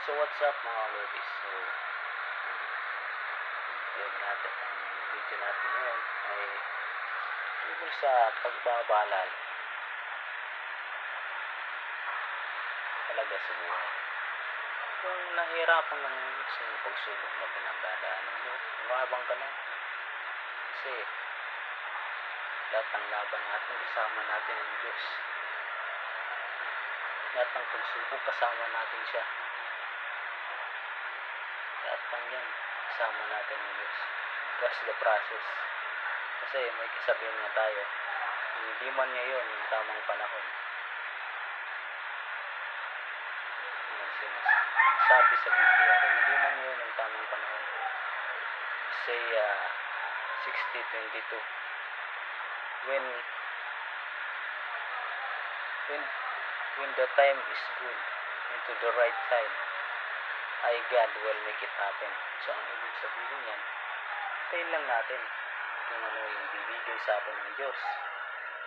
So what's up mga lodis? So ang video natin ngayon ay tungkol sa pagbabalal talaga sa buhay. Kung nahihirapan lang sa pagsubok na pinagdadaanan mo, umabang ka lang. Kasi lahat ng laban natin, kasama natin ang Diyos. Lahat ng pagsubok, kasama natin siya. Lahat ng yan, kasama natin ang Diyos. Trust the process. Kasi may kasabihan nga tayo, hindi man ngayon yung tamang panahon. Sabi sa Biblia, hindi man ngayon yung tamang panahon. Isaiah 60:22. When the time is good, into the right time, God will make it happen. So ang ibig sabihin yan, tayin lang natin kung ano yung bibigay sa atin ng Diyos.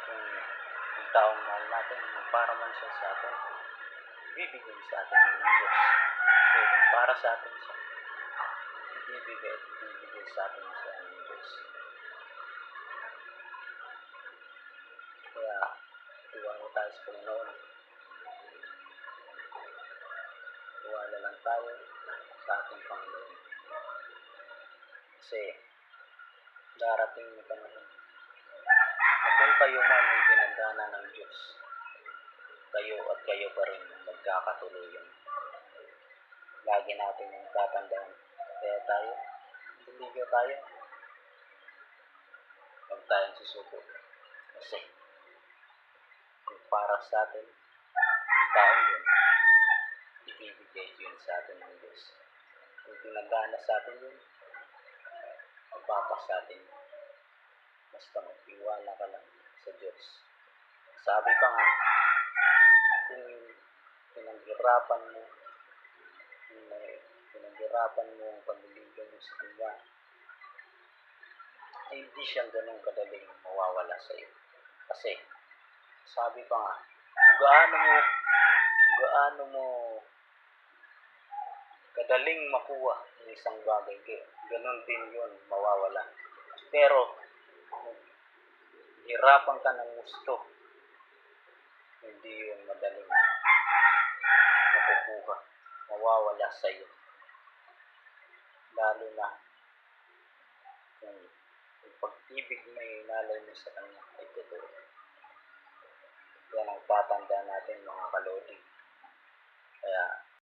Kung yung taong mahal natin, para man siya sa atin, bibigay sa atin ng Diyos. So kung para sa atin siya, bibigay sa atin siya ng Diyos. Kaya tiwala tayo sa Panginoon. Tiwala lang tayo sa ating Panginoon. Kasi darating na panahon na kung kayo man ay pinagdaanan ng Diyos, kayo at kayo pa rin magkakatuluyan. Lagi natin yung tatandaan. Kaya tayo, bumigay tayo. Huwag tayong susuko. Kasi kung para sa atin, taong yun, ibibigay yun sa atin ng Diyos. Kung pinagdaanan sa atin yun, magpapas sa atin. Basta magtiwala ka lang sa Diyos. Sabi pa nga, kung pinaghirapan mo ang pagliligaw mo sa Kanya, ay hindi siya ganun kadaling mawawala sa iyo. Kasi, sabi pa nga, kung gaano mo kadaling makuha ng isang bagay, ganun din yun mawawala. Pero, hirapan ka ng gusto, hindi yun madaling makukuha, mawawala sa iyo. Lalo na kung yung pag-ibig na inalay mo sa Kanya ay totoo. Yan ang tatanda natin mga kalodi. Kaya